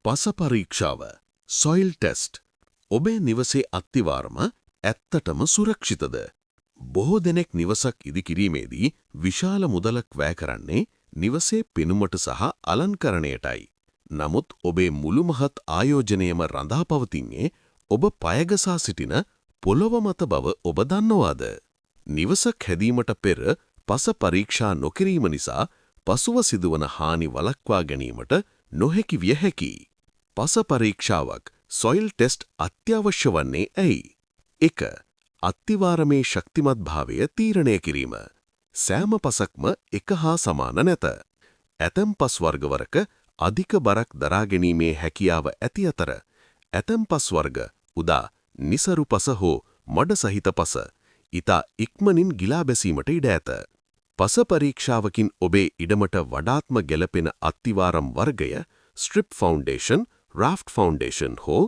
පස පරීක්ෂාව soil test ඔබේ නිවසේ අත්තිවාරම ඇත්තටම සුරක්ෂිතද? බොහෝ දෙනෙක් නිවසක් ඉදිකිරීමේදී විශාල මුදලක් වැය කරන්නේ නිවසේ පෙනුමට සහ අලංකරණයටයි. නමුත් ඔබේ මුළු මහත් ආයෝජනයම රඳා පවතින්නේ ඔබ පයගසා සිටින පොළොව මත බව ඔබ දන්නවාද? නිවසක් හැදීමට පෙර පස පරීක්ෂා නොකිරීම නිසා පසුව සිදුවන හානි වළක්වා ගැනීමට නොහැකි විය හැකියි. පස පරීක්ෂාවක් සොයිල් ටෙස්ට් අත්‍යවශ්‍ය වන්නේ ඇයි? 1. අත්තිවාරමේ ශක්තිමත්භාවය තීරණය කිරීම. සෑම පසක්ම එක හා සමාන නැත. ඇතැම් පස් වර්ගවරක අධික බරක් දරා ගැනීමේ හැකියාව ඇති අතර ඇතැම් පස් වර්ග උදා නිසරු පස හෝ මඩ සහිත පස ඉතා ඉක්මනින් ගිලා බැසීමට ඉඩ ඇත. පස පරීක්ෂාවකින් ඔබේ ඉඩමට වඩාත්ම ගැලපෙන අත්තිවාරම් වර්ගය ස්ට්‍රිප් ෆවුන්ඩේෂන්, රාෆ්ට් ෆවුන්ඩේෂන් හෝ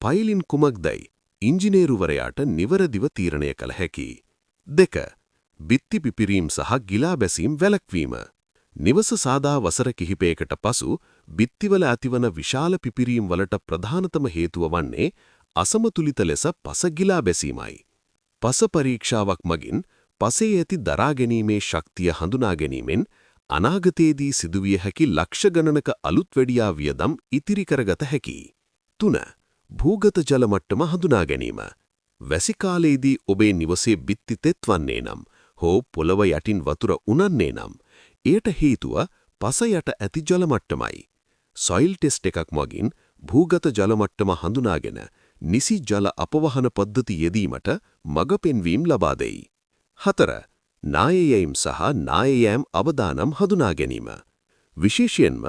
පයිලින් කුමක්දයි ඉංජිනේරුවරයාට නිවරදිව තීරණය කළ හැකියි. 2. බිත්ති පිපිරීම් සහ ගිලා බැසීම් වැළැක්වීම. නිවස සාදා වසර කිහිපයකට පසු බිත්තිවල ඇතිවන විශාල පිපිරීම් වලට ප්‍රධානතම හේතුව වන්නේ අසමතුලිත ලෙස පස ගිලා බැසීමයි. පස පරීක්ෂාවක් මගින් පසේ ඇති දරා ගැනීමේ ශක්තිය හඳුනා ගැනීමෙන් අනාගතයේදී සිදුවිය හැකි ලක්ෂ ගණනක අලුත් වැඩියා වියදම් ඉතිරි කරගත හැකියි. 3. භූගත ජල මට්ටම හඳුනා ගැනීම. වැසි කාලයේදී ඔබේ නිවසේ බිත්ති තෙත්වන්නේ නම් හෝ පොළව යටින් වතුර උනන්නේ නම් එයට හේතුව පස යට ඇති ජල මට්ටමයි. සොයිල් ටෙස්ට් එකක් මගින් භූගත ජල මට්ටම හඳුනාගෙන නිසි ජල අපවහන පද්ධති යෙදීමට මඟ පෙන්වීම ලබා දෙයි. 4. නායයැයිම් සහ නායයෑම් අවදානම් හඳුනා ගැනීම. විශේෂයෙන්ම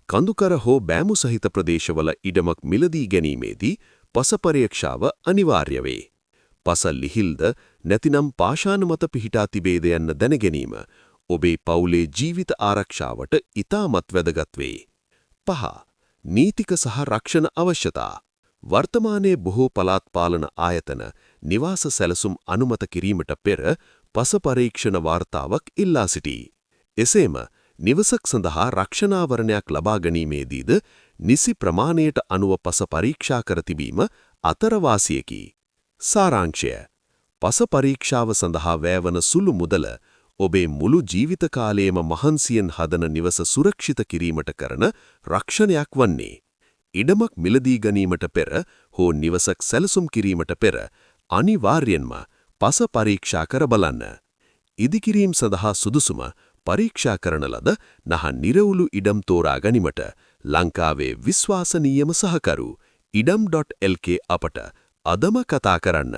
කඳුකර හෝ බෑමු සහිත ප්‍රදේශවල ඉඩමක් මිලදී ගැනීමේදී පස පරීක්ෂාව අනිවාර්ය වේ. පස ලිහිල්ද නැතිනම් පාෂාණ මත පිහිටා තිබේද යන්න දැන ගැනීම ඔබේ පවුලේ ජීවිත ආරක්ෂාවට ඉතාමත් වැදගත් වේ. 5. නීතික සහ රක්ෂණ අවශ්‍යතා. වර්තමානයේ බොහෝ පළාත් පාලන ආයතන නිවාස සැලසුම් අනුමත කිරීමට පෙර පස පරීක්ෂණ වාර්තාවක් ඉල්ලා සිටී. එසේම නිවසක් සඳහා රක්ෂණාවරණයක් ලබා ගැනීමේදීද නිසි ප්‍රමාණයට අනුව පස පරීක්ෂා කර තිබීම අතරවාසියකි. සාරාංශය. පස පරීක්ෂාව සඳහා වැයවන සුළු මුදල ඔබේ මුළු ජීවිත කාලයේම මහන්සියෙන් හදන නිවස සුරක්ෂිත කිරීමට කරන රක්ෂණයක් වන්නේ. ඉඩමක් මිලදී ගැනීමට පෙර හෝ නිවසක් සැලසුම් කිරීමට පෙර අනිවාර්යෙන්ම පස පරීක්ෂා කර බලන්න. ඉදිකිරීම සඳහා සුදුසුම පරීක්ෂා කරන ලද නිරවුළු ඉඩම් තෝරා ගැනීමට ලංකාවේ විශ්වාසනීයම සහකරු idam.lk අපට අදම කතා කරන්න.